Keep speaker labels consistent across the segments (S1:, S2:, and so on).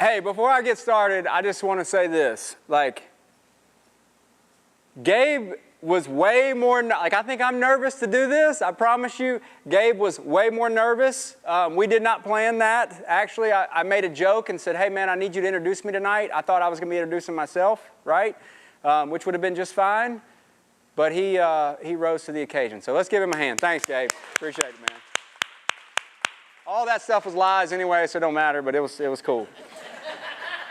S1: Hey, before I get started, I just want to say this. Gabe was way more, I think I'm nervous to do this. I promise you, Gabe was way more nervous. We did not plan that. Actually, I made a joke and said, hey, man, I need you to introduce me tonight. I thought I was going to be introducing myself, right? Which would have been just fine. But he rose to the occasion. So let's give him a hand. Thanks, Gabe. Appreciate it, man. All that stuff was lies anyway, so it don't matter, but it was cool.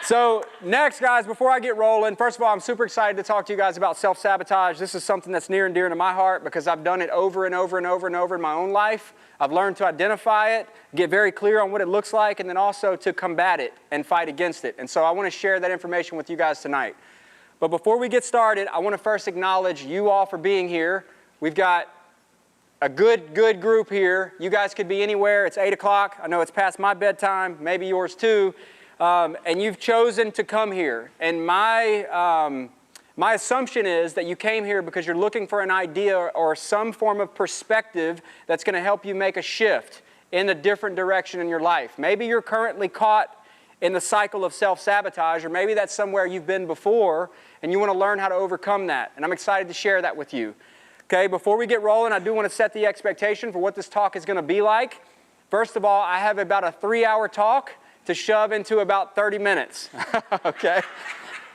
S1: So next, guys, before I get rolling, first of all, I'm super excited to talk to you guys about self-sabotage. This is something that's near and dear to my heart because I've done it over and over and over and over in my own life. I've learned to identify it, get very clear on what it looks like, and then also to combat it and fight against it. And so I want to share that information with you guys tonight. But before we get started, I want to first acknowledge you all for being here. We've got a good group here. You guys could be anywhere. It's 8 o'clock. I know it's past my bedtime, maybe yours too. And you've chosen to come here. And my assumption is that you came here because you're looking for an idea or some form of perspective that's going to help you make a shift in a different direction in your life. Maybe you're currently caught in the cycle of self-sabotage, or maybe that's somewhere you've been before and you want to learn how to overcome that. And I'm excited to share that with you. Okay, before we get rolling, I do want to set the expectation for what this talk is going to be like. First of all, I have about a 3-hour talk to shove into about 30 minutes, okay?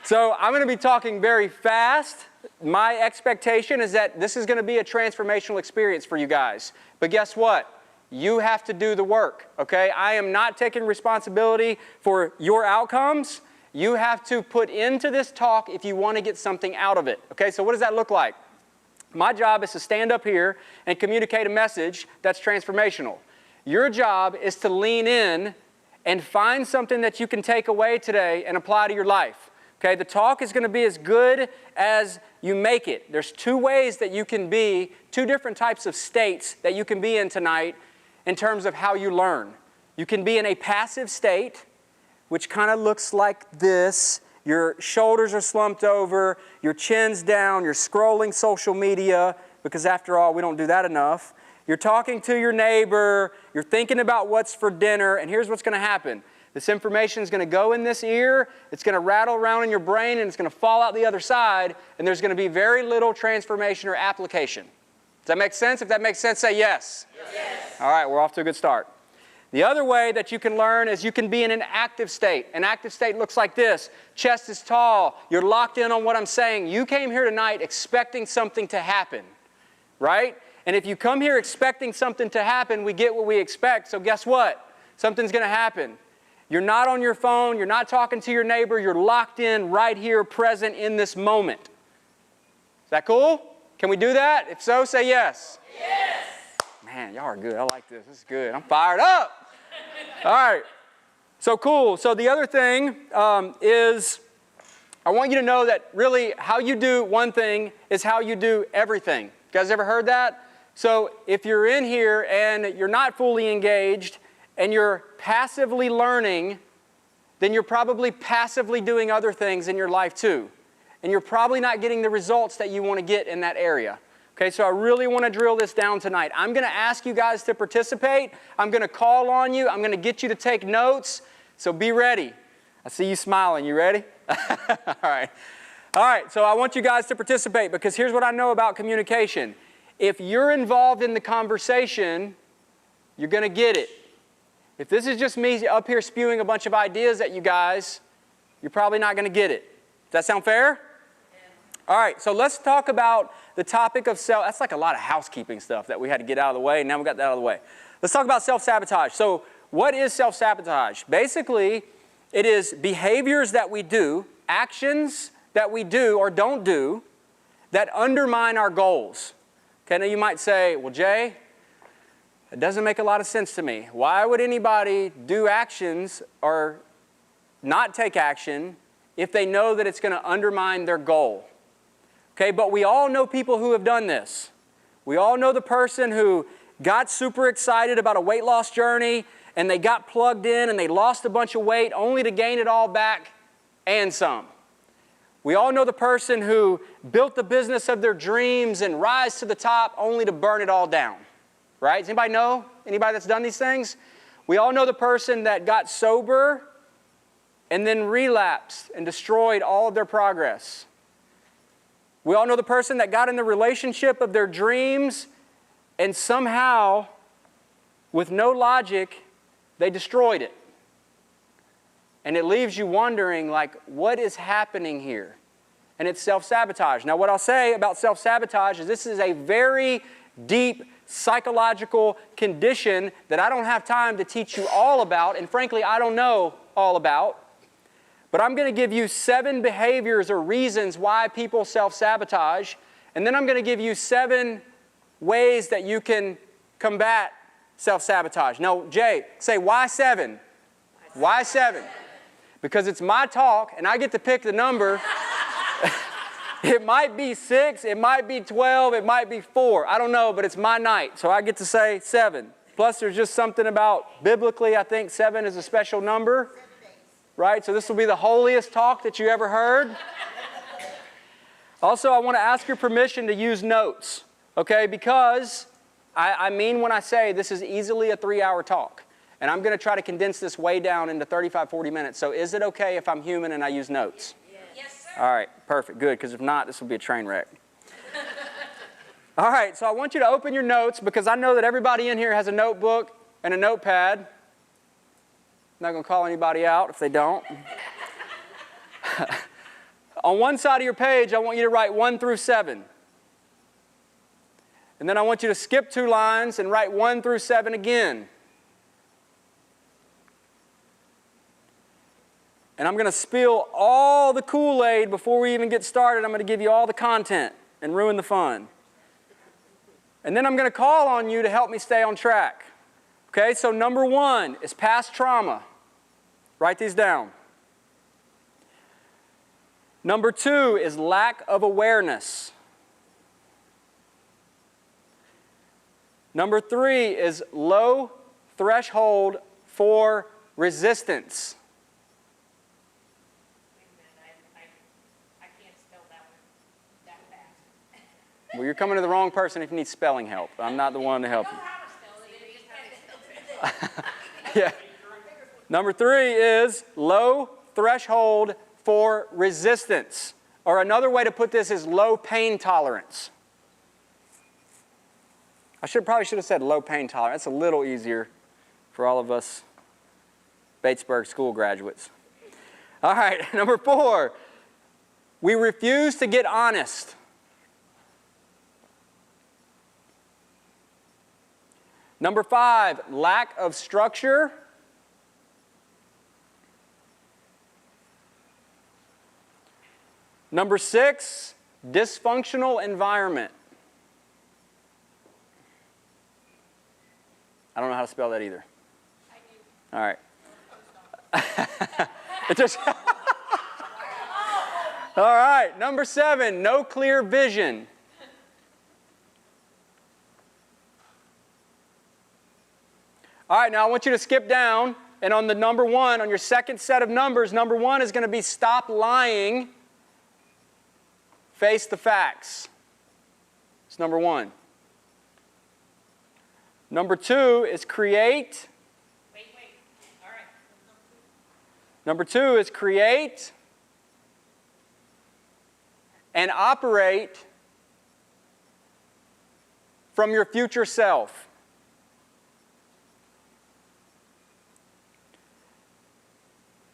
S1: So I'm going to be talking very fast. My expectation is that this is going to be a transformational experience for you guys. But guess what? You have to do the work, okay? I am not taking responsibility for your outcomes. You have to put into this talk if you want to get something out of it, okay? So what does that look like? My job is to stand up here and communicate a message that's transformational. Your job is to lean in and find something that you can take away today and apply to your life. Okay, the talk is going to be as good as you make it. There's 2 ways that you can be, 2 different types of states that you can be in tonight in terms of how you learn. You can be in a passive state, which kind of looks like this. Your shoulders are slumped over, your chin's down, you're scrolling social media, because after all, we don't do that enough. You're talking to your neighbor, you're thinking about what's for dinner, and here's what's going to happen. This information is going to go in this ear, it's going to rattle around in your brain, and it's going to fall out the other side, and there's going to be very little transformation or application. Does that make sense? If that makes sense, say yes. Yes. All right, we're off to a good start. The other way that you can learn is you can be in an active state. An active state looks like this. Chest is tall, you're locked in on what I'm saying. You came here tonight expecting something to happen, right? And if you come here expecting something to happen, we get what we expect. So guess what? Something's going to happen. You're not on your phone. You're not talking to your neighbor. You're locked in right here, present in this moment. Is that cool? Can we do that? If so, say yes. Yes. Man, y'all are good. I like this. This is good. I'm fired up. All right. So cool. So the other thing is I want you to know that really how you do one thing is how you do everything. You guys ever heard that? So if you're in here and you're not fully engaged and you're passively learning, then you're probably passively doing other things in your life too. And you're probably not getting the results that you want to get in that area. Okay, so I really want to drill this down tonight. I'm going to ask you guys to participate. I'm going to call on you. I'm going to get you to take notes. So be ready. I see you smiling. You ready? All right. All right, so I want you guys to participate because here's what I know about communication. If you're involved in the conversation, you're going to get it. If this is just me up here spewing a bunch of ideas at you guys, you're probably not going to get it. Does that sound fair? Yeah. All right, so let's talk about the topic of self. That's like a lot of housekeeping stuff that we had to get out of the way. Now we got that out of the way. Let's talk about self-sabotage. So what is self-sabotage? Basically, it is behaviors that we do, actions that we do or don't do that undermine our goals. Okay, now you might say, well, Jay, it doesn't make a lot of sense to me. Why would anybody do actions or not take action if they know that it's going to undermine their goal? Okay, but we all know people who have done this. We all know the person who got super excited about a weight loss journey and they got plugged in and they lost a bunch of weight only to gain it all back and some. We all know the person who built the business of their dreams and rise to the top only to burn it all down. Right? Does anybody know? Anybody that's done these things? We all know the person that got sober and then relapsed and destroyed all of their progress. We all know the person that got in the relationship of their dreams and somehow, with no logic, they destroyed it. And it leaves you wondering, like, what is happening here? And it's self-sabotage. Now, what I'll say about self-sabotage is this is a very deep psychological condition that I don't have time to teach you all about, and frankly, I don't know all about. But I'm going to give you 7 behaviors or reasons why people self-sabotage, and then I'm going to give you 7 ways that you can combat self-sabotage. Now, Jay, say, why 7? Why 7? Because it's my talk, and I get to pick the number. It might be 6, it might be 12, it might be 4. I don't know, but it's my night, so I get to say 7. Plus, there's just something about, biblically, I think 7 is a special number. Right? So this will be the holiest talk that you ever heard. Also, I want to ask your permission to use notes, okay? Because I mean when I say this is easily a 3-hour talk. And I'm going to try to condense this way down into 35, 40 minutes. So is it okay if I'm human and I use notes?
S2: Yes, sir.
S1: All right, perfect, good, because if not, this will be a train wreck. All right, so I want you to open your notes because I know that everybody in here has a notebook and a notepad. I'm not going to call anybody out if they don't. On one side of your page, I want you to write 1 through 7. And then I want you to skip 2 lines and write 1 through 7 again. And I'm going to spill all the Kool-Aid before we even get started. I'm going to give you all the content and ruin the fun. And then I'm going to call on you to help me stay on track. Okay, so number 1 is past trauma. Write these down. Number 2 is lack of awareness. Number 3 is low threshold for resistance.
S2: I can't spell that one that fast.
S1: Well, you're coming to the wrong person if you need spelling help. I'm not the one to help
S2: I know
S1: you.
S2: how to spell it.
S1: Yeah. Number 3 is low threshold for resistance. Or another way to put this is low pain tolerance. I probably should have said low pain tolerance. That's a little easier for all of us Batesburg school graduates. All right, number 4, we refuse to get honest. Number 5, lack of structure. Number 6, dysfunctional environment. I don't know how to spell that either.
S2: I do.
S1: All right. It just All right, number 7, no clear vision. All right, now I want you to skip down, and on the number 1, on your second set of numbers, number 1 is going to be stop lying, face the facts. It's number 1. Number 2 is create.
S2: Wait. All right.
S1: Number 2 is create and operate from your future self.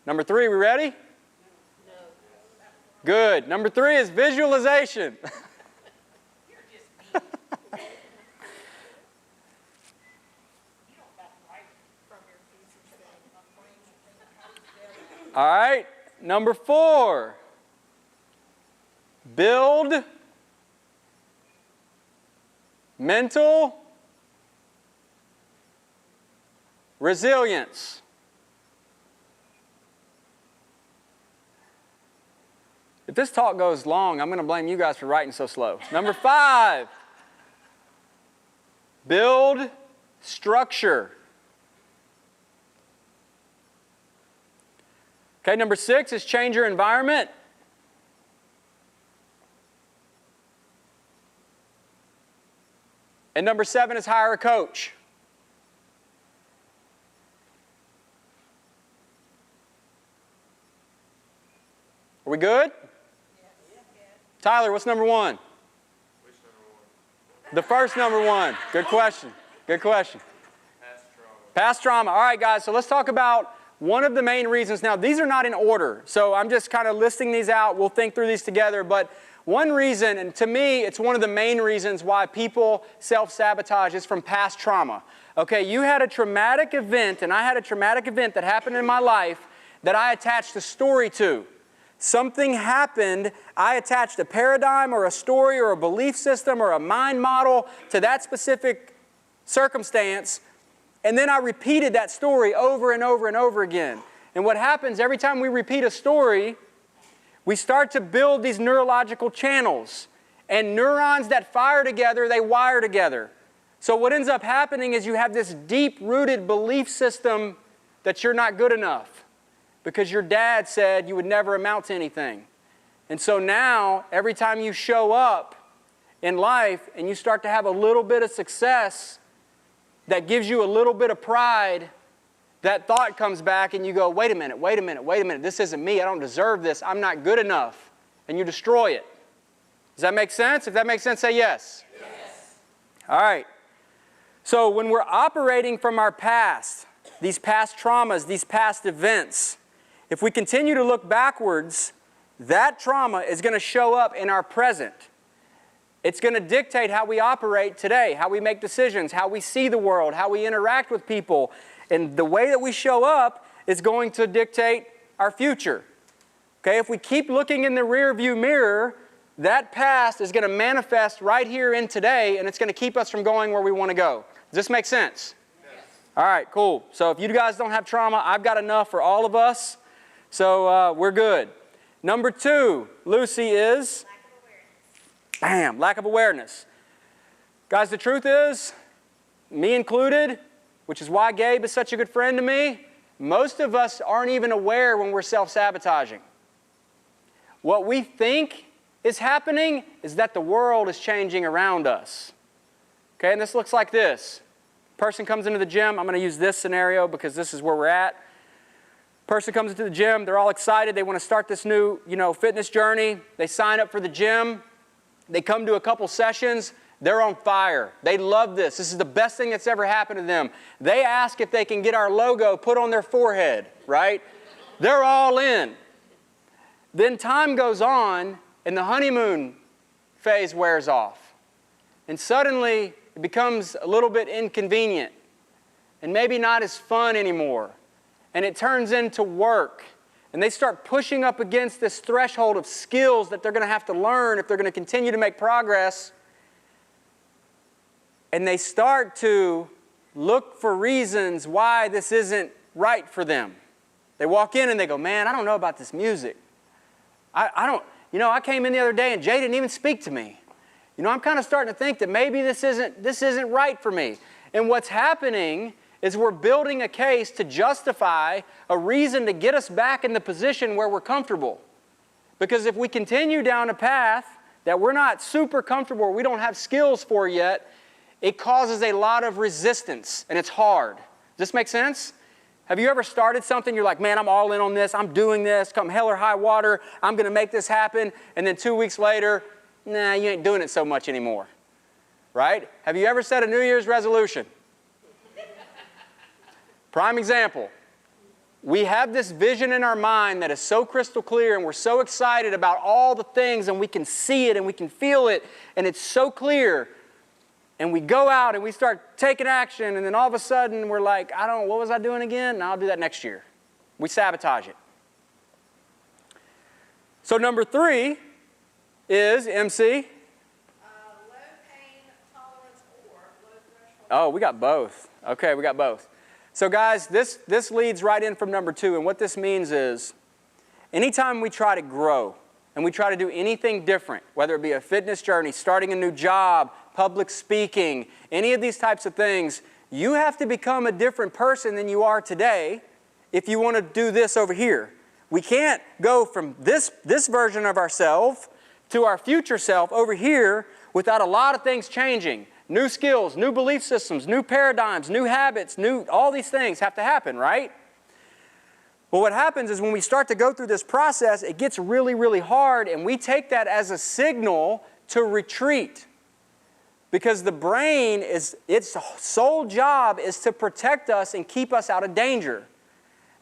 S1: Number 3, we ready?
S2: No.
S1: Good. Number 3 is visualization.
S2: You're just mean. You don't got right from your future self.
S1: All right. Number 4, build mental resilience. If this talk goes long, I'm going to blame you guys for writing so slow. Number 5, build structure. Okay, number 6 is change your environment. And number 7 is hire a coach. we good? Tyler, what's number one?
S3: Which number one?
S1: The first number one. Good question. Good question.
S3: Past trauma.
S1: Past trauma. All right, guys, so let's talk about one of the main reasons. Now, these are not in order, so I'm just kind of listing these out. We'll think through these together, but one reason, and to me, it's one of the main reasons why people self-sabotage is from past trauma. Okay, you had a traumatic event, and I had a traumatic event that happened in my life that I attached a story to. Something happened, I attached a paradigm or a story or a belief system or a mind model to that specific circumstance, and then I repeated that story over and over and over again. And what happens every time we repeat a story, we start to build these neurological channels. And neurons that fire together, they wire together. So what ends up happening is you have this deep-rooted belief system that you're not good enough because your dad said you would never amount to anything. And so now, every time you show up in life and you start to have a little bit of success that gives you a little bit of pride, that thought comes back and you go, wait a minute, wait a minute, wait a minute. This isn't me. I don't deserve this. I'm not good enough. And you destroy it. Does that make sense? If that makes sense, say yes.
S2: Yes.
S1: All right. So when we're operating from our past, these past traumas, these past events, if we continue to look backwards, that trauma is going to show up in our present. It's going to dictate how we operate today, how we make decisions, how we see the world, how we interact with people. And the way that we show up is going to dictate our future. Okay, if we keep looking in the rearview mirror, that past is going to manifest right here in today, and it's going to keep us from going where we want to go. Does this make sense?
S3: Yes.
S1: All right, cool. So if you guys don't have trauma, I've got enough for all of us. So we're good. Number two, Lucy, is?
S2: Lack of awareness.
S1: Bam, lack of awareness. Guys, the truth is, me included, which is why Gabe is such a good friend to me, most of us aren't even aware when we're self-sabotaging. What we think is happening is that the world is changing around us. Okay, and this looks like this. Person comes into the gym. I'm going to use this scenario because this is where we're at. Person comes into the gym. They're all excited. They want to start this new, fitness journey. They sign up for the gym. They come to a couple sessions. They're on fire. They love this. This is the best thing that's ever happened to them. They ask if they can get our logo put on their forehead, right? They're all in. Then time goes on, and the honeymoon phase wears off. And suddenly, it becomes a little bit inconvenient and maybe not as fun anymore. And it turns into work. And they start pushing up against this threshold of skills that they're going to have to learn if they're going to continue to make progress. And they start to look for reasons why this isn't right for them. They walk in and they go, man, I don't know about this music. I came in the other day and Jay didn't even speak to me. I'm kind of starting to think that maybe this isn't right for me. And what's happening is we're building a case to justify a reason to get us back in the position where we're comfortable. Because if we continue down a path that we're not super comfortable or we don't have skills for yet, it causes a lot of resistance, and it's hard. Does this make sense? Have you ever started something, you're like, man, I'm all in on this, I'm doing this, come hell or high water, I'm going to make this happen, and then 2 weeks later, nah, you ain't doing it so much anymore, right? Have you ever set a New Year's resolution? Prime example. We have this vision in our mind that is so crystal clear, and we're so excited about all the things, and we can see it, and we can feel it, and it's so clear. And we go out and we start taking action, and then all of a sudden we're like, what was I doing again? No, I'll do that next year. We sabotage it. So number 3 is, MC?
S2: Low pain tolerance or low threshold.
S1: Oh, we got both. Okay, we got both. So guys, this leads right in from number 2, and what this means is, anytime we try to grow, and we try to do anything different, whether it be a fitness journey, starting a new job, public speaking, any of these types of things, you have to become a different person than you are today if you want to do this over here. We can't go from this version of ourselves to our future self over here without a lot of things changing. New skills, new belief systems, new paradigms, new habits, all these things have to happen, right? Well, what happens is when we start to go through this process, it gets really, really hard, and we take that as a signal to retreat. Because the brain, its sole job is to protect us and keep us out of danger.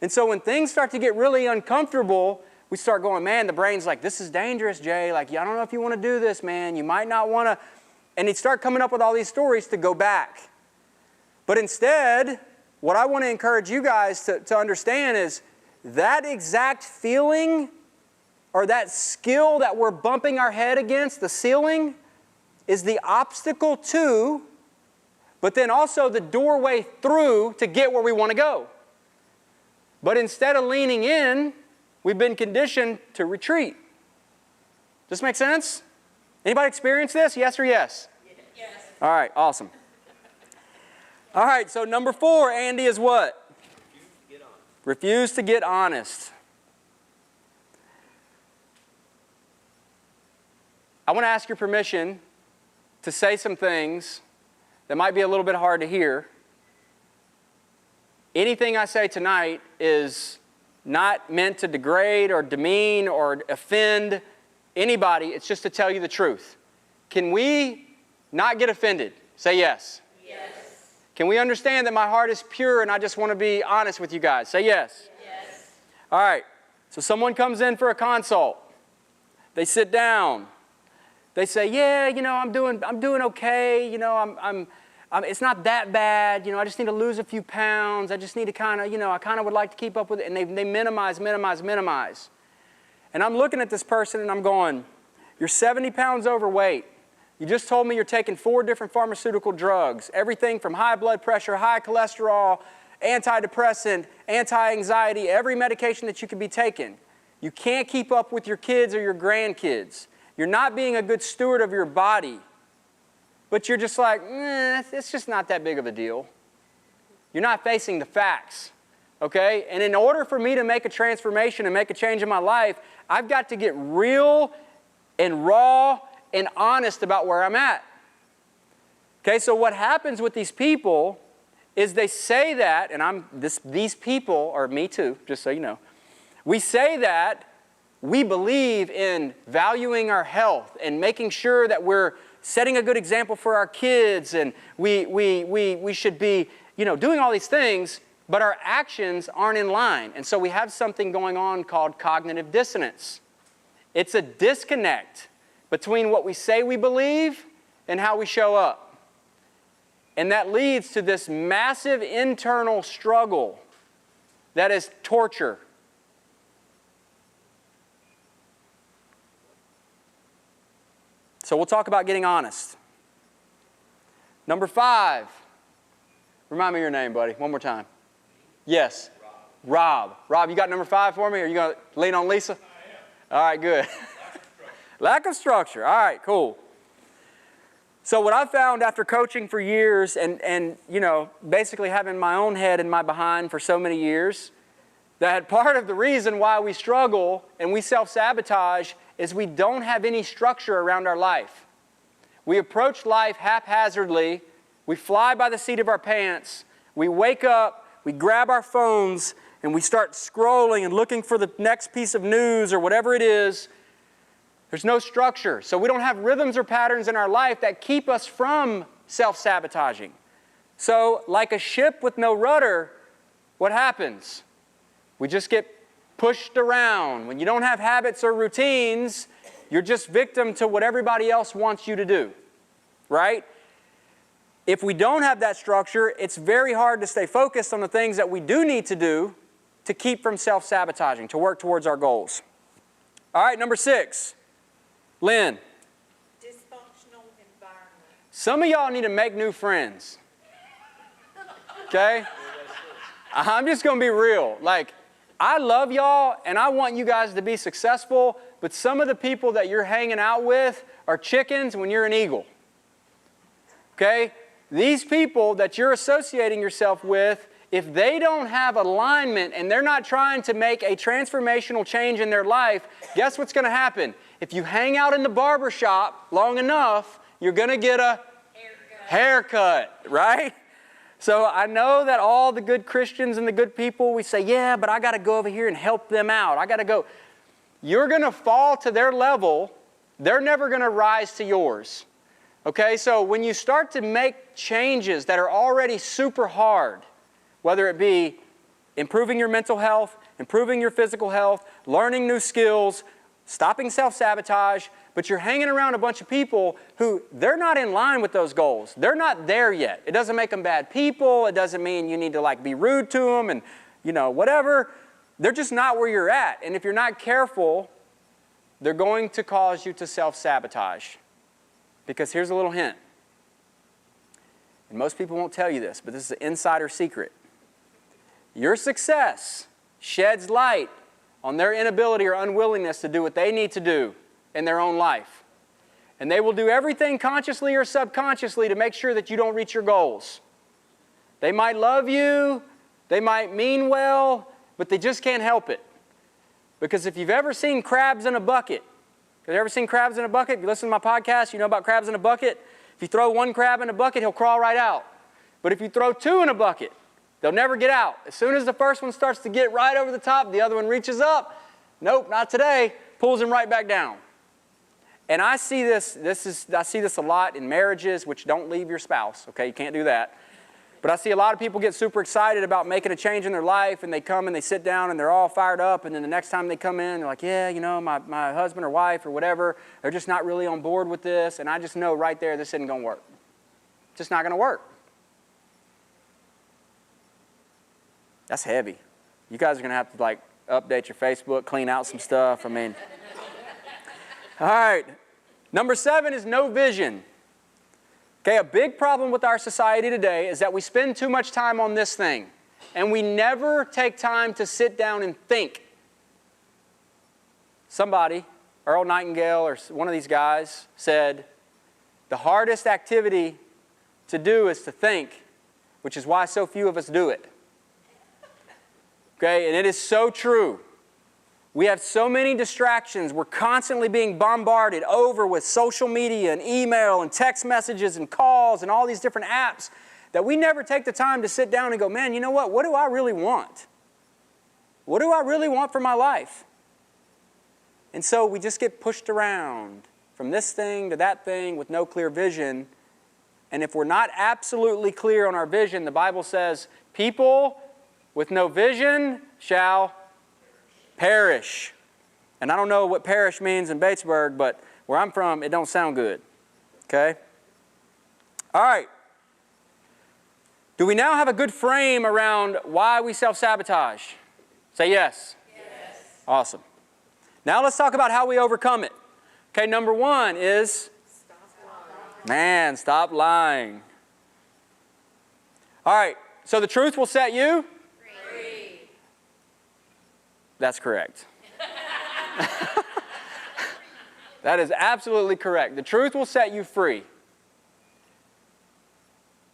S1: And so when things start to get really uncomfortable, we start going, man, the brain's like, this is dangerous, Jay. Like, I don't know if you want to do this, man. You might not want to. And you start coming up with all these stories to go back. But instead, what I want to encourage you guys to understand is that exact feeling or that skill that we're bumping our head against, the ceiling, is the obstacle to, but then also the doorway through to get where we want to go. But instead of leaning in, we've been conditioned to retreat. Does this make sense? Anybody experience this? Yes or yes?
S2: Yes.
S1: All right, awesome. All right, so number 4, Andy, is what? Refuse to get honest. I want to ask your permission to say some things that might be a little bit hard to hear. Anything I say tonight is not meant to degrade or demean or offend anybody. It's just to tell you the truth. Can we not get offended? Say yes.
S2: Yes.
S1: Can we understand that my heart is pure and I just want to be honest with you guys? Say yes.
S2: Yes.
S1: All right. So someone comes in for a consult. They sit down. They say, yeah, I'm doing okay. It's not that bad. I just need to lose a few pounds. I just need to I kind of would like to keep up with it. And they minimize. And I'm looking at this person and I'm going, you're 70 pounds overweight. You just told me you're taking 4 different pharmaceutical drugs, everything from high blood pressure, high cholesterol, antidepressant, anti-anxiety, every medication that you could be taking. You can't keep up with your kids or your grandkids. You're not being a good steward of your body. But you're just like, it's just not that big of a deal. You're not facing the facts, okay? And in order for me to make a transformation and make a change in my life, I've got to get real and raw and honest about where I'm at. Okay, so what happens with these people is they say that, and these people, or me too, just so you know, we say that we believe in valuing our health and making sure that we're setting a good example for our kids, and we should be, doing all these things, but our actions aren't in line. And so we have something going on called cognitive dissonance. It's a disconnect between what we say we believe and how we show up. And that leads to this massive internal struggle that is torture. So we'll talk about getting honest. Number 5. Remind me your name, buddy. One more time. Yes. Rob. Rob, you got number 5 for me? Or are you going to lean on Lisa? I am. All right, good. Lack of structure. All right, cool. So what I found after coaching for years and basically having my own head in my behind for so many years, that part of the reason why we struggle and we self-sabotage is we don't have any structure around our life. We approach life haphazardly. We fly by the seat of our pants. We wake up, we grab our phones, and we start scrolling and looking for the next piece of news or whatever it is. There's no structure. So we don't have rhythms or patterns in our life that keep us from self-sabotaging. So like a ship with no rudder, what happens? We just get pushed around. When you don't have habits or routines, you're just victim to what everybody else wants you to do, right? If we don't have that structure, it's very hard to stay focused on the things that we do need to do to keep from self-sabotaging, to work towards our goals. All right, number 6. Lynn.
S2: Dysfunctional environment.
S1: Some of y'all need to make new friends. Okay? I'm just going to be real. Like, I love y'all, and I want you guys to be successful, but some of the people that you're hanging out with are chickens when you're an eagle. Okay? These people that you're associating yourself with, if they don't have alignment and they're not trying to make a transformational change in their life, guess what's going to happen? If you hang out in the barber shop long enough, you're going to get a haircut, right? So I know that all the good Christians and the good people, we say, yeah, but I got to go over here and help them out. I got to go. You're going to fall to their level. They're never going to rise to yours. Okay, so when you start to make changes that are already super hard, whether it be improving your mental health, improving your physical health, learning new skills, stopping self-sabotage, but you're hanging around a bunch of people who they're not in line with those goals. They're not there yet. It doesn't make them bad people. It doesn't mean you need to like be rude to them and, you know, whatever. They're just not where you're at. And if you're not careful, they're going to cause you to self-sabotage. Because here's a little hint. And most people won't tell you this, but this is an insider secret. Your success sheds light on their inability or unwillingness to do what they need to do in their own life. And they will do everything consciously or subconsciously to make sure that you don't reach your goals. They might love you, they might mean well, but they just can't help it. Because if you've ever seen crabs in a bucket, have you ever seen crabs in a bucket? If you listen to my podcast, you know about crabs in a bucket. If you throw one crab in a bucket, he'll crawl right out. But if you throw two in a bucket, they'll never get out. As soon as the first one starts to get right over the top, the other one reaches up. Nope, not today. Pulls him right back down. And I see this a lot in marriages, which don't leave your spouse. Okay, you can't do that. But I see a lot of people get super excited about making a change in their life, and they come and they sit down and they're all fired up, and then the next time they come in, they're like, yeah, you know, my husband or wife or whatever, they're just not really on board with this, and I just know right there this isn't going to work. It's just not going to work. That's heavy. You guys are going to have to like update your Facebook, clean out some stuff. I mean, all right. Number 7 is no vision. Okay, a big problem with our society today is that we spend too much time on this thing, and we never take time to sit down and think. Somebody, Earl Nightingale or one of these guys, said, the hardest activity to do is to think, which is why so few of us do it. Okay, and it is so true. We have so many distractions. We're constantly being bombarded over with social media and email and text messages and calls and all these different apps that we never take the time to sit down and go, man, you know what? What do I really want? What do I really want for my life? And so we just get pushed around from this thing to that thing with no clear vision. And if we're not absolutely clear on our vision, the Bible says, people with no vision shall perish. And I don't know what perish means in Batesburg, but where I'm from, it don't sound good. Okay? All right. Do we now have a good frame around why we self-sabotage? Say yes. Yes. Awesome. Now let's talk about how we overcome it. Okay, number 1 is stop lying. All right, so the truth will set you free. That's correct. That is absolutely correct. The truth will set you free.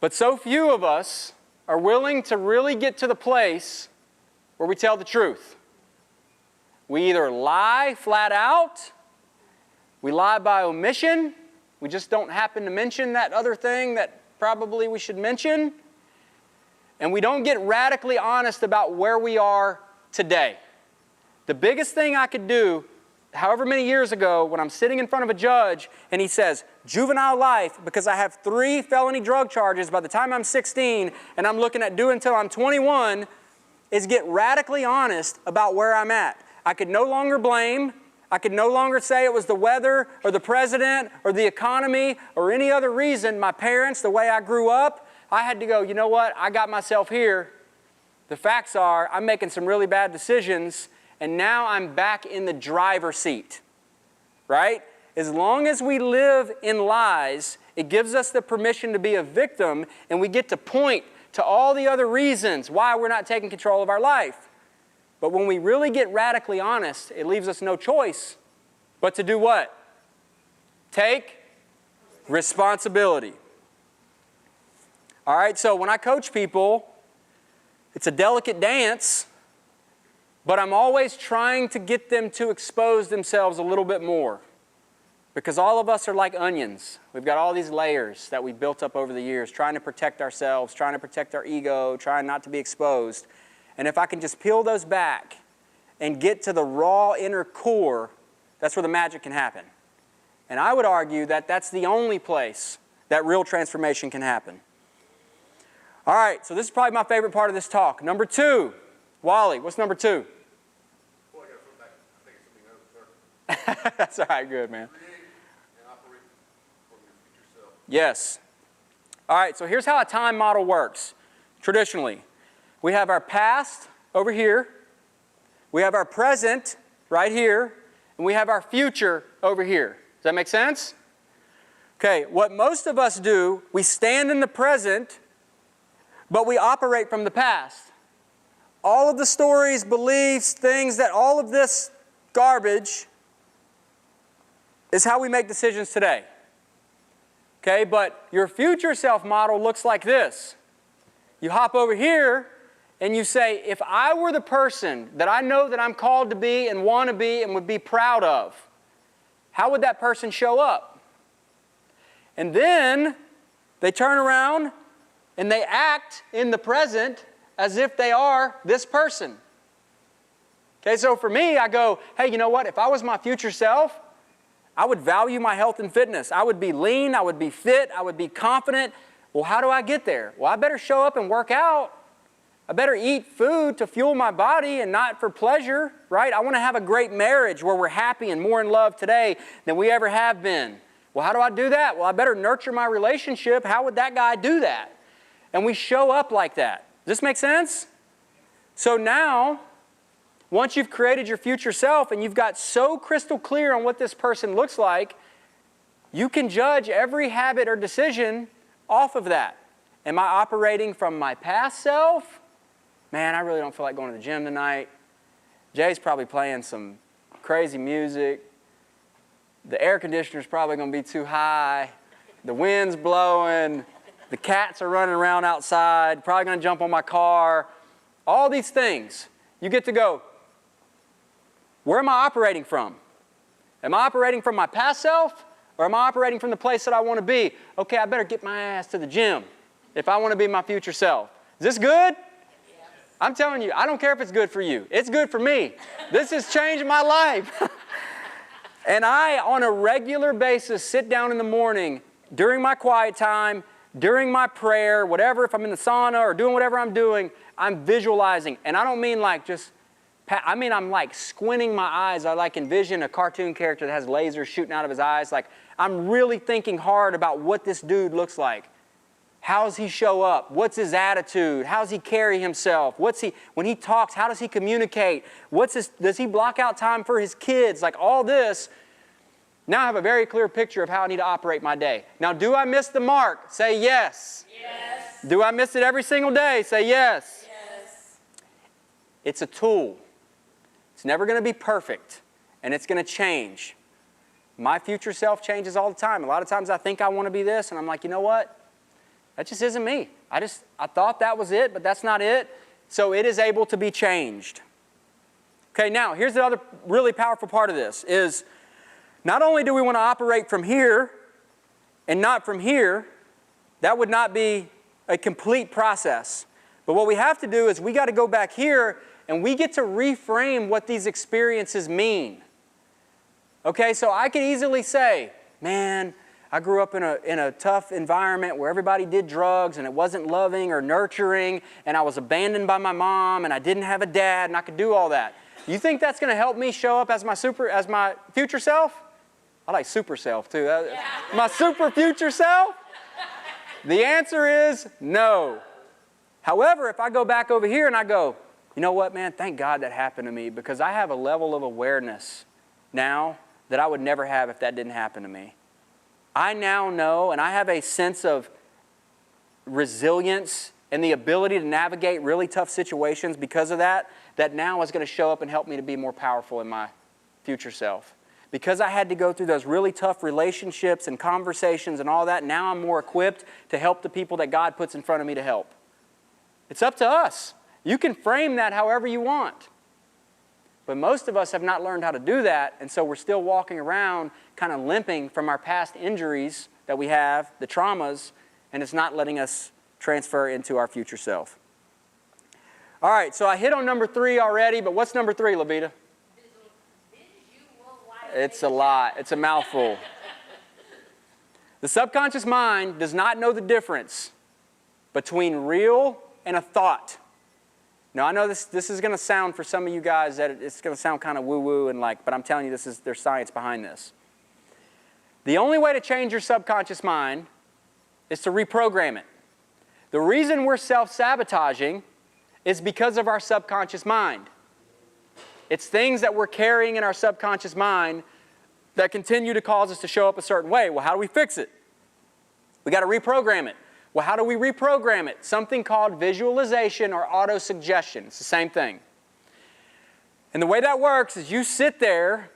S1: But so few of us are willing to really get to the place where we tell the truth. We either lie flat out, we lie by omission, we just don't happen to mention that other thing that probably we should mention, and we don't get radically honest about where we are today. The biggest thing I could do, however many years ago, when I'm sitting in front of a judge and he says, juvenile life, because I have 3 felony drug charges by the time I'm 16 and I'm looking at doing until I'm 21, is get radically honest about where I'm at. I could no longer blame. I could no longer say it was the weather or the president or the economy or any other reason, my parents, the way I grew up. I had to go, you know what, I got myself here. The facts are I'm making some really bad decisions, and now I'm back in the driver's seat, right? As long as we live in lies, it gives us the permission to be a victim, and we get to point to all the other reasons why we're not taking control of our life. But when we really get radically honest, it leaves us no choice but to do what? Take responsibility. All right, so when I coach people, it's a delicate dance, but I'm always trying to get them to expose themselves a little bit more. Because all of us are like onions. We've got all these layers that we built up over the years, trying to protect ourselves, trying to protect our ego, trying not to be exposed. And if I can just peel those back and get to the raw inner core, that's where the magic can happen. And I would argue that that's the only place that real transformation can happen. All right, so this is probably my favorite part of this talk. Number 2. Wally, what's number 2?
S3: Boy, I got to put back. I think it's something else, sir.
S1: That's all right, good, man.
S3: Create and operate from your future self.
S1: Yes. All right, so here's how a time model works. Traditionally, we have our past over here, we have our present right here, and we have our future over here. Does that make sense? Okay, what most of us do, we stand in the present, but we operate from the past. All of the stories, beliefs, things that all of this garbage is how we make decisions today. Okay, but your future self model looks like this. You hop over here and you say, if I were the person that I know that I'm called to be and want to be and would be proud of, how would that person show up? And then they turn around and they act in the present as if they are this person. Okay, so for me, I go, hey, you know what? If I was my future self, I would value my health and fitness. I would be lean, I would be fit, I would be confident. Well, how do I get there? Well, I better show up and work out. I better eat food to fuel my body and not for pleasure, right? I want to have a great marriage where we're happy and more in love today than we ever have been. Well, how do I do that? Well, I better nurture my relationship. How would that guy do that? And we show up like that. Does this make sense? So now, once you've created your future self and you've got so crystal clear on what this person looks like, you can judge every habit or decision off of that. Am I operating from my past self? Man, I really don't feel like going to the gym tonight. Jay's probably playing some crazy music. The air conditioner's probably going to be too high. The wind's blowing. The cats are running around outside. Probably going to jump on my car. All these things. You get to go, where am I operating from? Am I operating from my past self? Or am I operating from the place that I want to be? Okay, I better get my ass to the gym if I want to be my future self. Is this good? Yes. I'm telling you, I don't care if it's good for you. It's good for me. This has changed my life. And I, on a regular basis, sit down in the morning during my quiet time, during my prayer, whatever, if I'm in the sauna or doing whatever I'm doing, I'm visualizing. And I don't mean like just, I mean I'm like squinting my eyes. I like envision a cartoon character that has lasers shooting out of his eyes. Like I'm really thinking hard about what this dude looks like. How does he show up? What's his attitude? How does he carry himself? When he talks, how does he communicate? Does he block out time for his kids? Like all this. Now I have a very clear picture of how I need to operate my day. Now, do I miss the mark? Say yes.
S2: Yes.
S1: Do I miss it every single day? Say yes.
S2: Yes.
S1: It's a tool. It's never going to be perfect, and it's going to change. My future self changes all the time. A lot of times I think I want to be this, and I'm like, you know what? That just isn't me. I thought that was it, but that's not it. So it is able to be changed. Okay, now, here's the other really powerful part of this is not only do we want to operate from here and not from here, that would not be a complete process. But what we have to do is we got to go back here and we get to reframe what these experiences mean. Okay, so I could easily say, man, I grew up in a tough environment where everybody did drugs and it wasn't loving or nurturing and I was abandoned by my mom and I didn't have a dad and I could do all that. You think that's going to help me show up as my future self? I like super self too. Yeah. My super future self? The answer is no. However, if I go back over here and I go, you know what, man, thank God that happened to me because I have a level of awareness now that I would never have if that didn't happen to me. I now know and I have a sense of resilience and the ability to navigate really tough situations because of that now is going to show up and help me to be more powerful in my future self. Because I had to go through those really tough relationships and conversations and all that, now I'm more equipped to help the people that God puts in front of me to help. It's up to us. You can frame that however you want. But most of us have not learned how to do that, and so we're still walking around kind of limping from our past injuries that we have, the traumas, and it's not letting us transfer into our future self. All right, so I hit on number 3 already, but what's number 3, Levita? It's a lot. It's a mouthful. The subconscious mind does not know the difference between real and a thought. Now, I know this is going to sound for some of you guys that it's going to sound kind of woo-woo and but I'm telling you there's science behind this. The only way to change your subconscious mind is to reprogram it. The reason we're self-sabotaging is because of our subconscious mind. It's things that we're carrying in our subconscious mind that continue to cause us to show up a certain way. Well, how do we fix it? We got to reprogram it. Well, how do we reprogram it? Something called visualization or auto-suggestion. It's the same thing. And the way that works is you sit there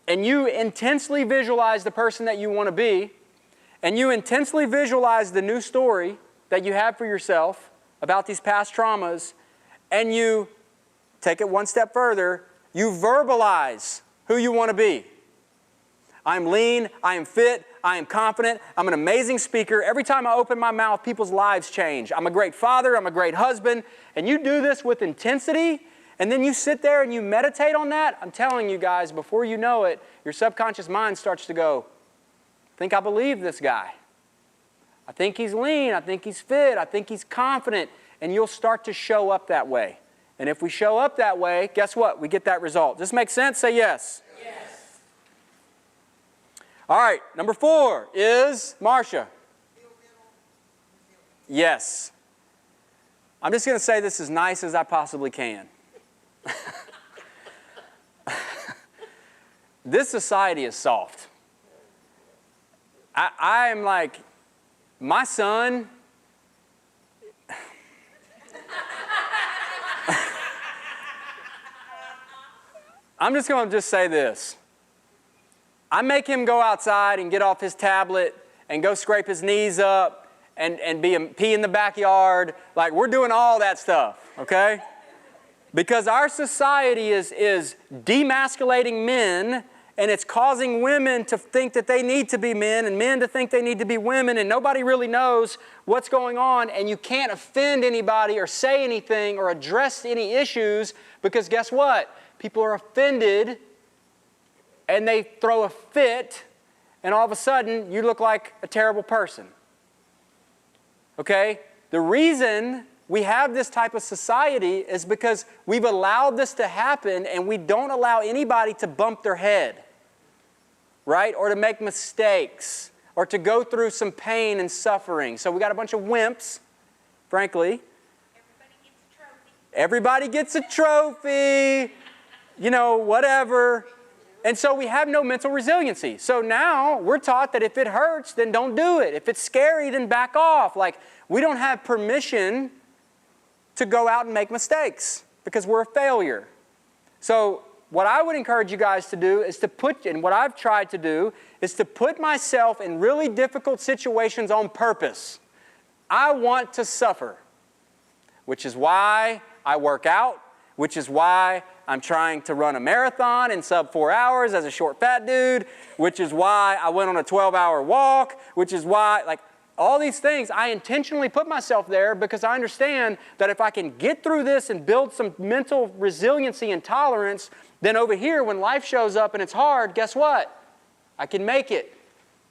S1: and you intensely visualize the person that you want to be, and you intensely visualize the new story that you have for yourself about these past traumas, and you take it one step further, you verbalize who you want to be. I'm lean, I am fit, I am confident, I'm an amazing speaker. Every time I open my mouth, people's lives change. I'm a great father, I'm a great husband. And you do this with intensity, and then you sit there and you meditate on that. I'm telling you guys, before you know it, your subconscious mind starts to go, I think I believe this guy. I think he's lean, I think he's fit, I think he's confident. And you'll start to show up that way. And if we show up that way, guess what? We get that result. Does this make sense? Say yes.
S2: Yes.
S1: All right, number 4 is Marcia. Yes. I'm just going to say this as nice as I possibly can. This society is soft. I am like, my son, I'm just going to say this. I make him go outside and get off his tablet and go scrape his knees up and pee in the backyard. Like, we're doing all that stuff, okay? Because our society is demasculating men, and it's causing women to think that they need to be men and men to think they need to be women, and nobody really knows what's going on, and you can't offend anybody or say anything or address any issues because guess what? People are offended and they throw a fit, and all of a sudden, you look like a terrible person. Okay? The reason we have this type of society is because we've allowed this to happen, and we don't allow anybody to bump their head, right? Or to make mistakes, or to go through some pain and suffering. So we got a bunch of wimps, frankly. Everybody gets a trophy. You know, whatever. And so we have no mental resiliency. So now we're taught that if it hurts, then don't do it. If it's scary, then back off. Like, we don't have permission to go out and make mistakes because we're a failure. So what I would encourage you guys to do is and what I've tried to do, is to put myself in really difficult situations on purpose. I want to suffer, which is why I work out, which is why I'm trying to run a marathon in sub 4 hours as a short fat dude, which is why I went on a 12-hour walk, which is why, like, all these things, I intentionally put myself there because I understand that if I can get through this and build some mental resiliency and tolerance, then over here, when life shows up and it's hard, guess what? I can make it.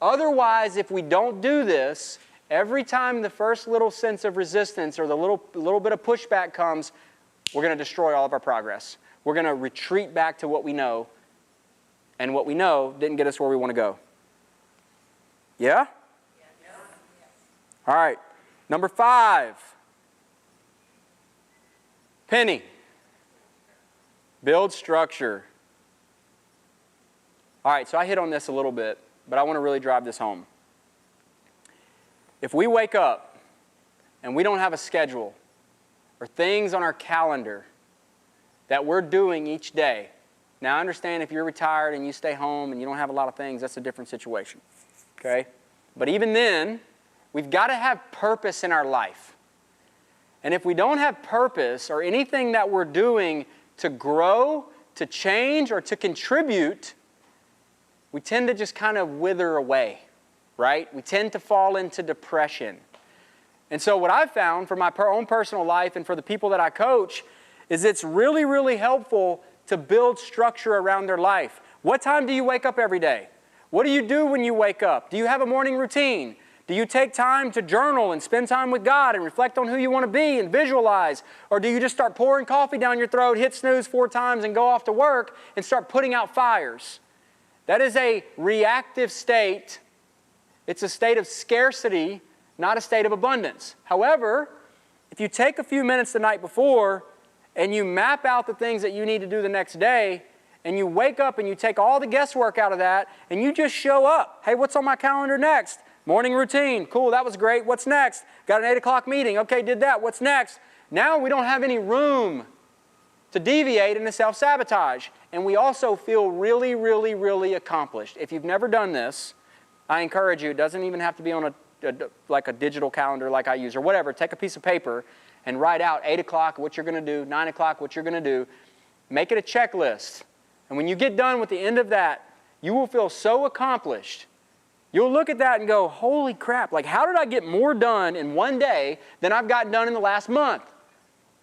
S1: Otherwise, if we don't do this, every time the first little sense of resistance or the little bit of pushback comes, we're going to destroy all of our progress. We're going to retreat back to what we know, and what we know didn't get us where we want to go. Yeah? All right, number 5. Penny. Build structure. All right, so I hit on this a little bit, but I want to really drive this home. If we wake up and we don't have a schedule or things on our calendar that we're doing each day. Now, I understand if you're retired and you stay home and you don't have a lot of things, that's a different situation, okay? But even then, we've got to have purpose in our life. And if we don't have purpose or anything that we're doing to grow, to change or to contribute, we tend to just kind of wither away, right? We tend to fall into depression. And so what I've found for my own personal life and for the people that I coach is it's really, really helpful to build structure around their life. What time do you wake up every day? What do you do when you wake up? Do you have a morning routine? Do you take time to journal and spend time with God and reflect on who you want to be and visualize? Or do you just start pouring coffee down your throat, hit snooze 4 times and go off to work and start putting out fires? That is a reactive state. It's a state of scarcity, not a state of abundance. However, if you take a few minutes the night before and you map out the things that you need to do the next day, and you wake up and you take all the guesswork out of that, and you just show up. Hey, what's on my calendar next? Morning routine. Cool, that was great. What's next? Got an 8 o'clock meeting. Okay, did that. What's next? Now we don't have any room to deviate into self-sabotage. And we also feel really, really, really accomplished. If you've never done this, I encourage you. It doesn't even have to be on like a digital calendar like I use or whatever. Take a piece of paper and write out 8 o'clock what you're going to do, 9 o'clock what you're going to do. Make it a checklist. And when you get done with the end of that, you will feel so accomplished. You'll look at that and go, holy crap, like how did I get more done in one day than I've gotten done in the last month?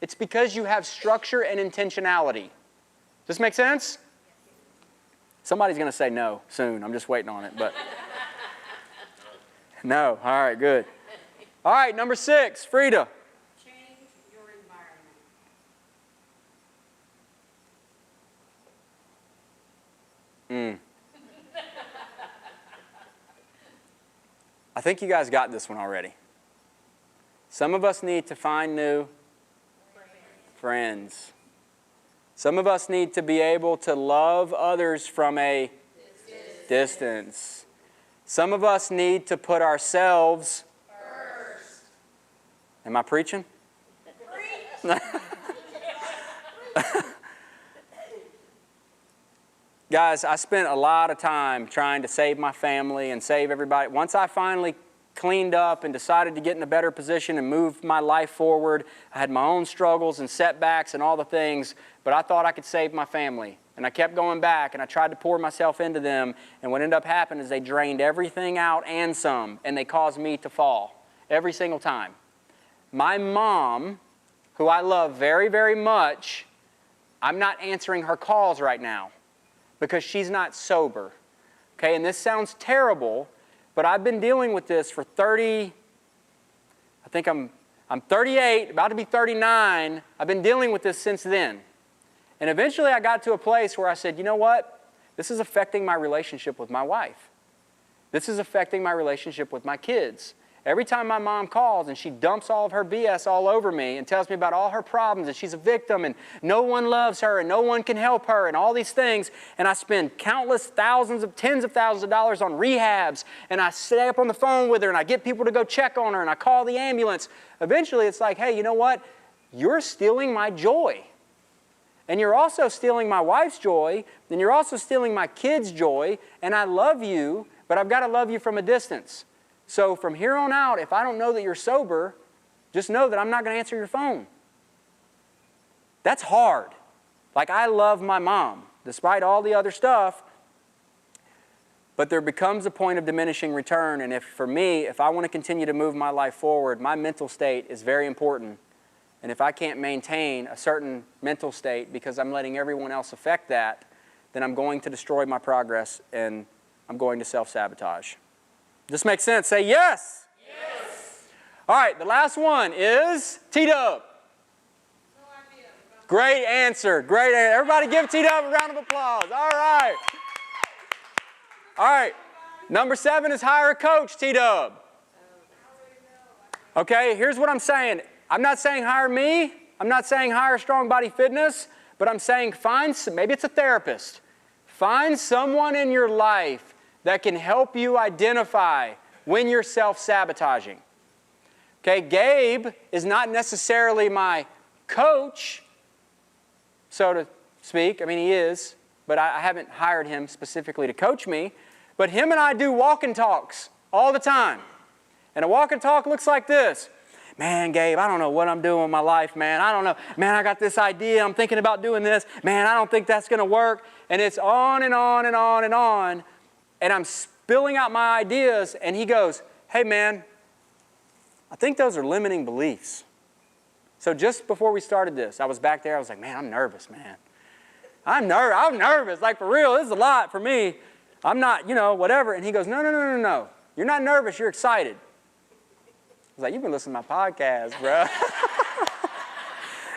S1: It's because you have structure and intentionality. Does this make sense? Somebody's going to say no soon. I'm just waiting on it. But no. All right, good. All right, number 6, Frida.
S2: Change your environment.
S1: I think you guys got this one already. Some of us need to find new friends. Some of us need to be able to love others from a distance. Some of us need to put ourselves first. Am I preaching? Guys, I spent a lot of time trying to save my family and save everybody. Once I finally cleaned up and decided to get in a better position and move my life forward, I had my own struggles and setbacks and all the things, but I thought I could save my family. And I kept going back and I tried to pour myself into them, and what ended up happening is they drained everything out and some, and they caused me to fall every single time. My mom, who I love very, very much, I'm not answering her calls right now, because she's not sober. Okay, and this sounds terrible, but I've been dealing with this for 30, I think I'm 38, about to be 39. I've been dealing with this since then. And eventually I got to a place where I said, you know what? This is affecting my relationship with my wife. This is affecting my relationship with my kids. Every time my mom calls and she dumps all of her BS all over me and tells me about all her problems and she's a victim and no one loves her and no one can help her and all these things, and I spend countless tens of thousands of dollars on rehabs, and I stay up on the phone with her and I get people to go check on her and I call the ambulance. Eventually it's like, hey, you know what? You're stealing my joy. And you're also stealing my wife's joy, and you're also stealing my kids' joy, and I love you, but I've got to love you from a distance. So from here on out, if I don't know that you're sober, just know that I'm not going to answer your phone. That's hard. Like, I love my mom, despite all the other stuff, but there becomes a point of diminishing return, and for me, if I want to continue to move my life forward, my mental state is very important. And if I can't maintain a certain mental state because I'm letting everyone else affect that, then I'm going to destroy my progress and I'm going to self-sabotage. This makes sense? Say yes.
S2: Yes.
S1: All right, the last one is T-Dub.
S2: No idea.
S1: Great answer. Great answer. Everybody give T-Dub a round of applause. All right. All right. Number 7 is hire a coach, T-Dub. Okay, here's what I'm saying. I'm not saying hire me. I'm not saying hire Strong Body Fitness. But I'm saying maybe it's a therapist. Find someone in your life that can help you identify when you're self-sabotaging. Okay, Gabe is not necessarily my coach, so to speak. I mean, he is, but I haven't hired him specifically to coach me. But him and I do walk and talks all the time. And a walk and talk looks like this. man, Gabe, I don't know what I'm doing with my life, man. I don't know. Man, I got this idea. I'm thinking about doing this. Man, I don't think that's going to work. And it's on and on and on and on. And I'm spilling out my ideas. And he goes, hey, man, I think those are limiting beliefs. So just before we started this, I was back there. I was like, man, I'm nervous, man. I'm nervous. Like, for real, this is a lot for me. I'm not, whatever. And he goes, no. You're not nervous. You're excited. I was like, you've been listening to my podcast, bro.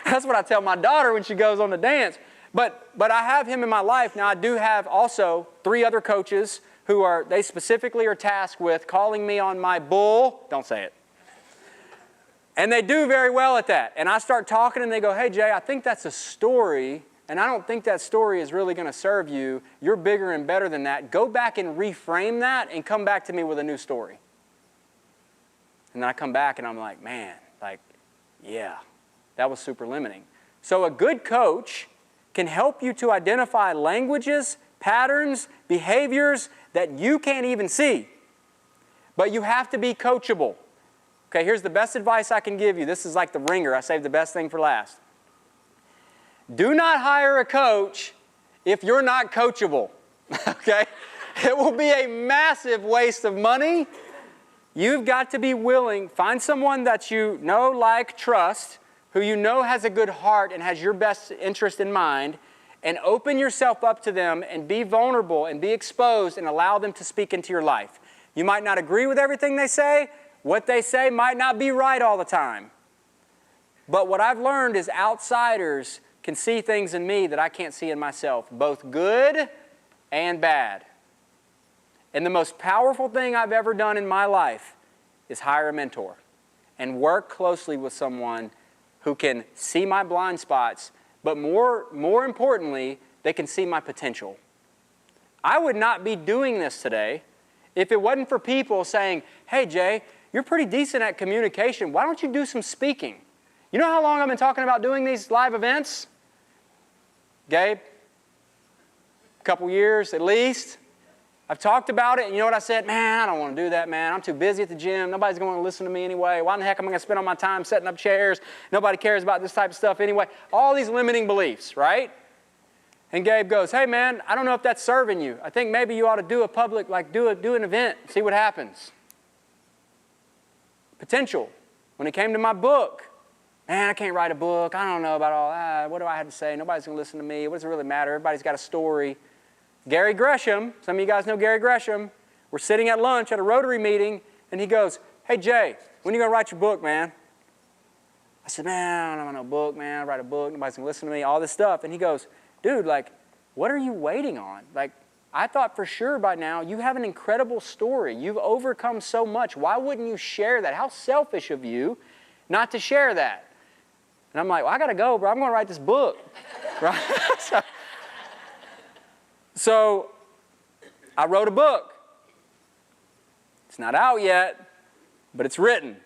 S1: That's what I tell my daughter when she goes on the dance. But I have him in my life. Now, I do have also 3 other coaches who they specifically are tasked with calling me on my bull. Don't say it. And they do very well at that. And I start talking and they go, hey, Jay, I think that's a story. And I don't think that story is really going to serve you. You're bigger and better than that. Go back and reframe that and come back to me with a new story. And then I come back and I'm like, man, yeah, that was super limiting. So a good coach can help you to identify languages, patterns, behaviors that you can't even see. But you have to be coachable. Okay, here's the best advice I can give you. This is like the ringer. I saved the best thing for last. Do not hire a coach if you're not coachable, okay? It will be a massive waste of money. You've got to be willing. Find someone that you know, like, trust, who you know has a good heart and has your best interest in mind, and open yourself up to them and be vulnerable and be exposed and allow them to speak into your life. You might not agree with everything they say. What they say might not be right all the time. But what I've learned is outsiders can see things in me that I can't see in myself, both good and bad. And the most powerful thing I've ever done in my life is hire a mentor and work closely with someone who can see my blind spots, but more importantly, they can see my potential. I would not be doing this today if it wasn't for people saying, hey, Jay, you're pretty decent at communication. Why don't you do some speaking? You know how long I've been talking about doing these live events? Gabe? A couple years at least. I've talked about it, and you know what I said? Man, I don't want to do that, man. I'm too busy at the gym. Nobody's going to listen to me anyway. Why in the heck am I going to spend all my time setting up chairs? Nobody cares about this type of stuff anyway. All these limiting beliefs, right? And Gabe goes, hey, man, I don't know if that's serving you. I think maybe you ought to do a public, do an event, see what happens. Potential. When it came to my book, man, I can't write a book. I don't know about all that. What do I have to say? Nobody's going to listen to me. What does it really matter? Everybody's got a story. Gary Gresham, some of you guys know Gary Gresham. We're sitting at lunch at a Rotary meeting, and he goes, hey, Jay, when are you going to write your book, man? I said, man, I don't want no book, man. I write a book. Nobody's going to listen to me, all this stuff. And he goes, dude, what are you waiting on? I thought for sure by now you have an incredible story. You've overcome so much. Why wouldn't you share that? How selfish of you not to share that. And I'm like, well, I got to go, bro. I'm going to write this book. Right? So I wrote a book. It's not out yet, but it's written.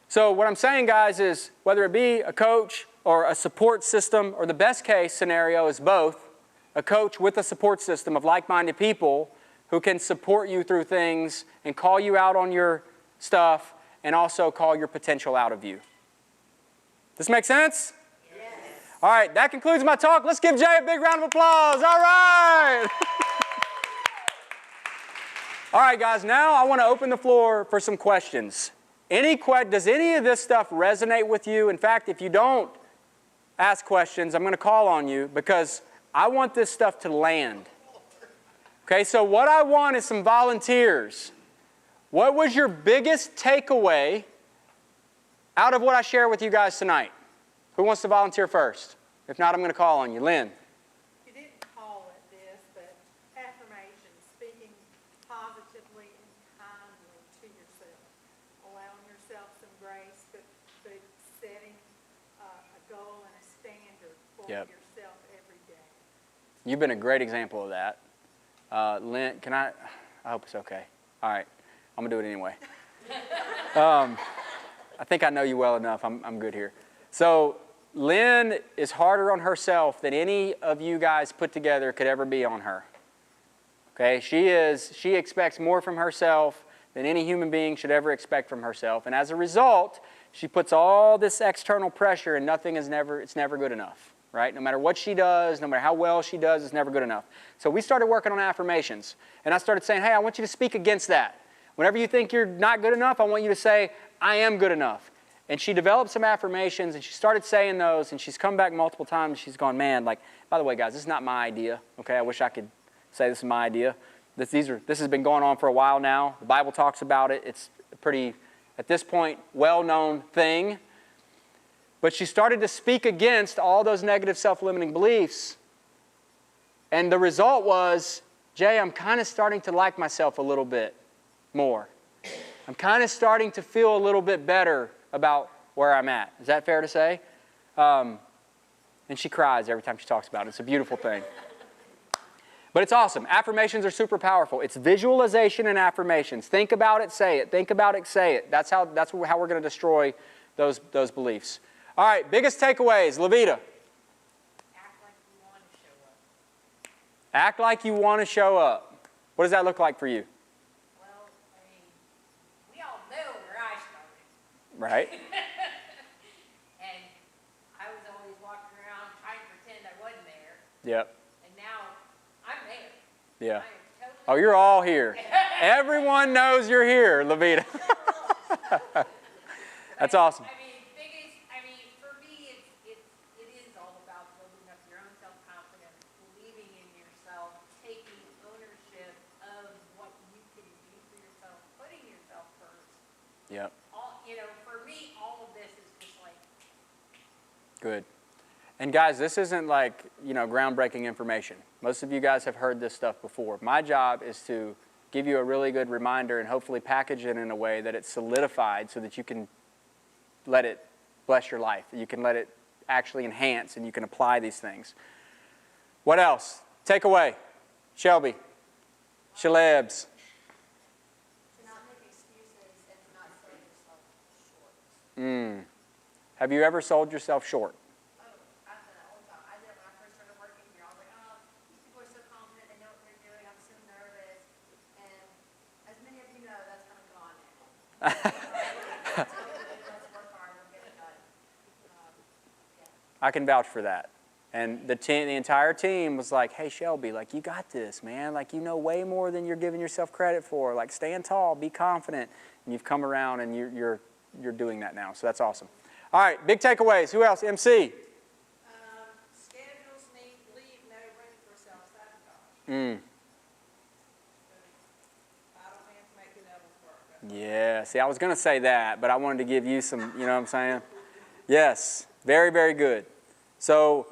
S1: So what I'm saying, guys, is whether it be a coach or a support system, or the best case scenario is both, a coach with a support system of like-minded people who can support you through things and call you out on your stuff and also call your potential out of you. This make sense? Yes. All right, that concludes my talk. Let's give Jay a big round of applause. All right. All right, guys, now I want to open the floor for some questions. Does any of this stuff resonate with you? In fact, if you don't ask questions, I'm going to call on you because I want this stuff to land. Okay, so what I want is some volunteers. What was your biggest takeaway out of what I share with you guys tonight? Who wants to volunteer first? If not, I'm going to call on you. Lynn.
S2: You didn't call it this, but affirmation, speaking positively and kindly to yourself, allowing yourself some grace, but setting a goal and a standard for yourself every day.
S1: You've been a great example of that. Lynn, I hope it's okay. All right, I'm going to do it anyway. I think I know you well enough. I'm good here. So Lynn is harder on herself than any of you guys put together could ever be on her. Okay, she expects more from herself than any human being should ever expect from herself. And as a result, she puts all this external pressure and it's never good enough, right? No matter what she does, no matter how well she does, it's never good enough. So we started working on affirmations. And I started saying, hey, I want you to speak against that. Whenever you think you're not good enough, I want you to say, I am good enough. And she developed some affirmations, and she started saying those, and she's come back multiple times. She's gone, man, like, by the way, guys, this is not my idea, okay? I wish I could say this is my idea. This has been going on for a while now. The Bible talks about it. It's a pretty, at this point, well-known thing. But she started to speak against all those negative self-limiting beliefs. And the result was, Jay, I'm kind of starting to like myself a little bit more. I'm kind of starting to feel a little bit better about where I'm at. Is that fair to say? And she cries every time she talks about it. It's a beautiful thing. But it's awesome. Affirmations are super powerful. It's visualization and affirmations. Think about it, say it. Think about it, say it. That's how we're going to destroy those beliefs. All right, biggest takeaways. Levita.
S2: Act like you want to show up.
S1: Act like you want to show up. What does that look like for you?
S2: Well, I mean, we all know where I started.
S1: Right?
S2: And I was always walking around trying to pretend I wasn't there.
S1: Yep.
S2: And now I'm there.
S1: Yeah.
S2: I am totally
S1: Oh, you're all here. Everyone knows you're here, Levita. That's awesome.
S2: I mean, for me, it is all about building up your own self-confidence, believing in yourself, taking ownership of what you can do for yourself, putting yourself first.
S1: Yep.
S2: For me, all of this is just like.
S1: Good. And guys, this isn't like, groundbreaking information. Most of you guys have heard this stuff before. My job is to give you a really good reminder and hopefully package it in a way that it's solidified so that you can let it bless your life. You can let it actually enhance and you can apply these things. What else? Takeaway. Shelby. Shalebs.
S4: To not make excuses and to not sell yourself short.
S1: Have you ever sold yourself short?
S4: Oh, I've done it all the time. I did it when I first started working here. I was like, oh, these people are so confident, they know what they're doing, I'm so nervous. And as many of you know, that's kind of gone now. Let's work hard, we'll get it done.
S1: I can vouch for that. And the entire team was like, hey, Shelby, like, you got this, man. Like, you know way more than you're giving yourself credit for. Like, stand tall, be confident. And you've come around and you're doing that now. So that's awesome. All right, big takeaways. Who else? MC.
S2: Schedules leave no room for self-sabotage. Idle hands make the devil's work.
S1: Yeah, see, I was going to say that, but I wanted to give you some, you know what I'm saying? Yes, very, very good. So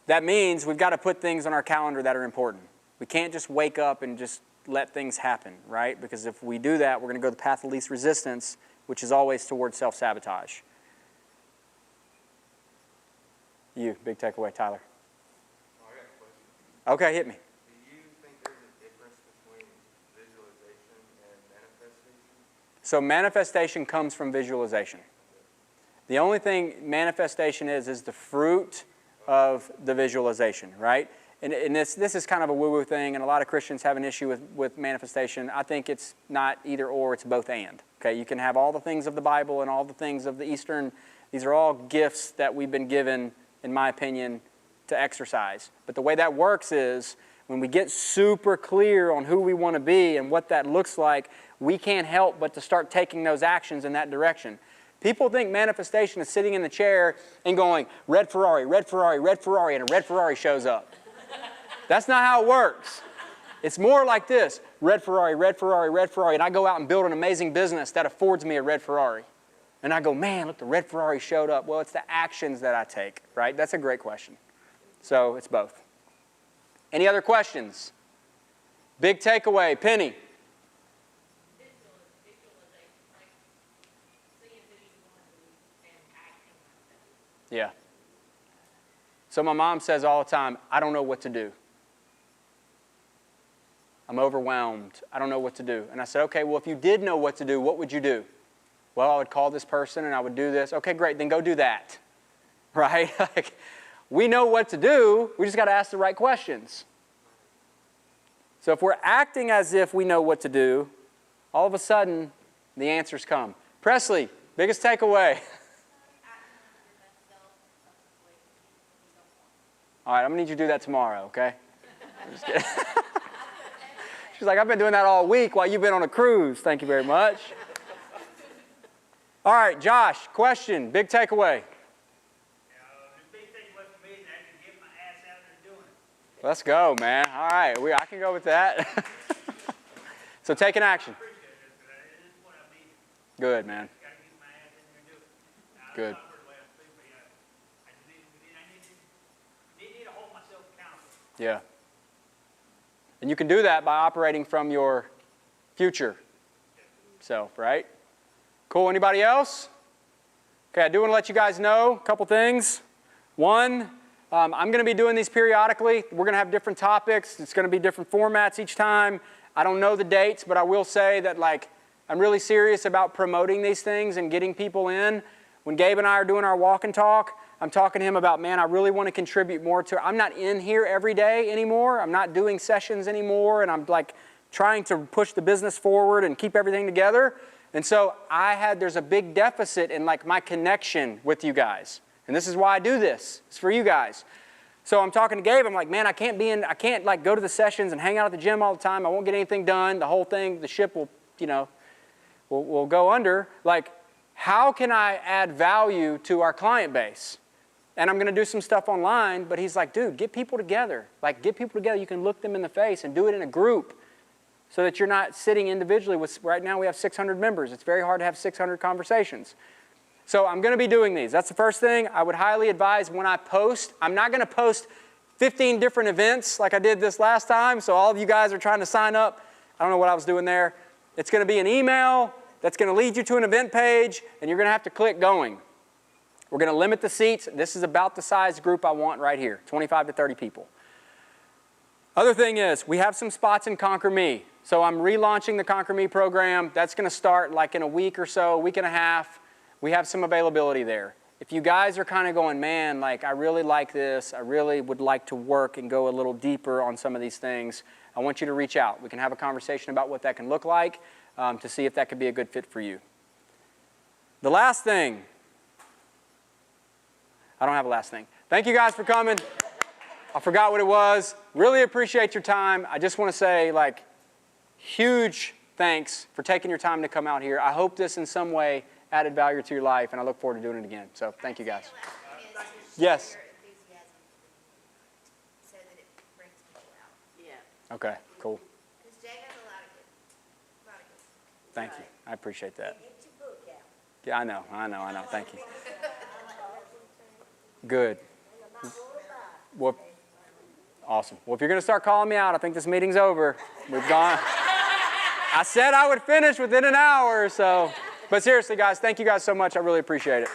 S1: that means we've got to put things on our calendar that are important. We can't just wake up and just let things happen, right? Because if we do that, we're going to go the path of least resistance, which is always towards self-sabotage. You, big takeaway, Tyler.
S3: Oh, I got a question.
S1: Okay, hit me.
S3: Do you think there's a difference between visualization and manifestation?
S1: So manifestation comes from visualization. The only thing manifestation is the fruit of the visualization, right? And this is kind of a woo-woo thing, and a lot of Christians have an issue with manifestation. I think it's not either or, it's both and. Okay, you can have all the things of the Bible and all the things of the Eastern. These are all gifts that we've been given, in my opinion, to exercise. But the way that works is when we get super clear on who we want to be and what that looks like, we can't help but to start taking those actions in that direction. People think manifestation is sitting in the chair and going, red Ferrari, red Ferrari, red Ferrari, and a red Ferrari shows up. That's not how it works. It's more like this, red Ferrari, red Ferrari, red Ferrari, and I go out and build an amazing business that affords me a red Ferrari. And I go, man, look, the red Ferrari showed up. Well, it's the actions that I take, right? That's a great question. So it's both. Any other questions? Big takeaway, Penny. Yeah. So my mom says all the time, I don't know what to do. I'm overwhelmed. I don't know what to do. And I said, okay, well, if you did know what to do, what would you do? Well, I would call this person and I would do this. Okay, great, then go do that. Right? Like, we know what to do. We just got to ask the right questions. So if we're acting as if we know what to do, all of a sudden, the answers come. Presley, biggest takeaway. All right, I'm going to need you to do that tomorrow, okay? I'm just kidding. She's like, I've been doing that all week while you've been on a cruise. Thank you very much. All right, Josh, question, big takeaway.
S5: The big takeaway for me is I can get my ass out there doing it.
S1: Let's go, man. All right, I can go with that. So taking action.
S5: I appreciate this because this is what I need.
S1: Good, man.
S5: Got to get my ass in there and do it. Now,
S1: Good.
S5: that's not the way I speak, but I just need to hold myself accountable.
S1: Yeah. And you can do that by operating from your future self, right? Cool. Anybody else? Okay, I do want to let you guys know a couple things. One, I'm going to be doing these periodically. We're going to have different topics. It's going to be different formats each time. I don't know the dates, but I will say that I'm really serious about promoting these things and getting people in. When Gabe and I are doing our walk and talk, I'm talking to him about, man, I really want to contribute more to it. I'm not in here every day anymore. I'm not doing sessions anymore, and I'm trying to push the business forward and keep everything together. And so there's a big deficit in my connection with you guys. And this is why I do this. It's for you guys. So I'm talking to Gabe. I'm like, man, I can't go to the sessions and hang out at the gym all the time. I won't get anything done. The whole thing, the ship will, will go under. How can I add value to our client base? And I'm going to do some stuff online, but he's like, dude, get people together. Get people together. You can look them in the face and do it in a group so that you're not sitting individually. Right now we have 600 members. It's very hard to have 600 conversations. So I'm going to be doing these. That's the first thing. I would highly advise when I post, I'm not going to post 15 different events like I did this last time. So all of you guys are trying to sign up. I don't know what I was doing there. It's going to be an email that's going to lead you to an event page, and you're going to have to click going. We're going to limit the seats. This is about the size group I want right here, 25 to 30 people. Other thing is, we have some spots in Conquer Me. So I'm relaunching the Conquer Me program. That's going to start in a week or so, a week and a half. We have some availability there. If you guys are kind of going, man, I really like this. I really would like to work and go a little deeper on some of these things. I want you to reach out. We can have a conversation about what that can look like to see if that could be a good fit for you. The last thing. I don't have a last thing. Thank you guys for coming. I forgot what it was. Really appreciate your time. I just want to say, huge thanks for taking your time to come out here. I hope this in some way added value to your life, and I look forward to doing it again. So thank you guys. Yes.
S4: So that it brings people out.
S6: Yeah.
S1: Okay, cool.
S4: Because Jay has a lot of good.
S1: Thank you. I appreciate that.
S6: Get your book out.
S1: Yeah, I know. Thank you. Good. Well, awesome. Well, if you're going to start calling me out, I think this meeting's over. We've gone. I said I would finish within an hour, so. But seriously, guys, thank you guys so much. I really appreciate it.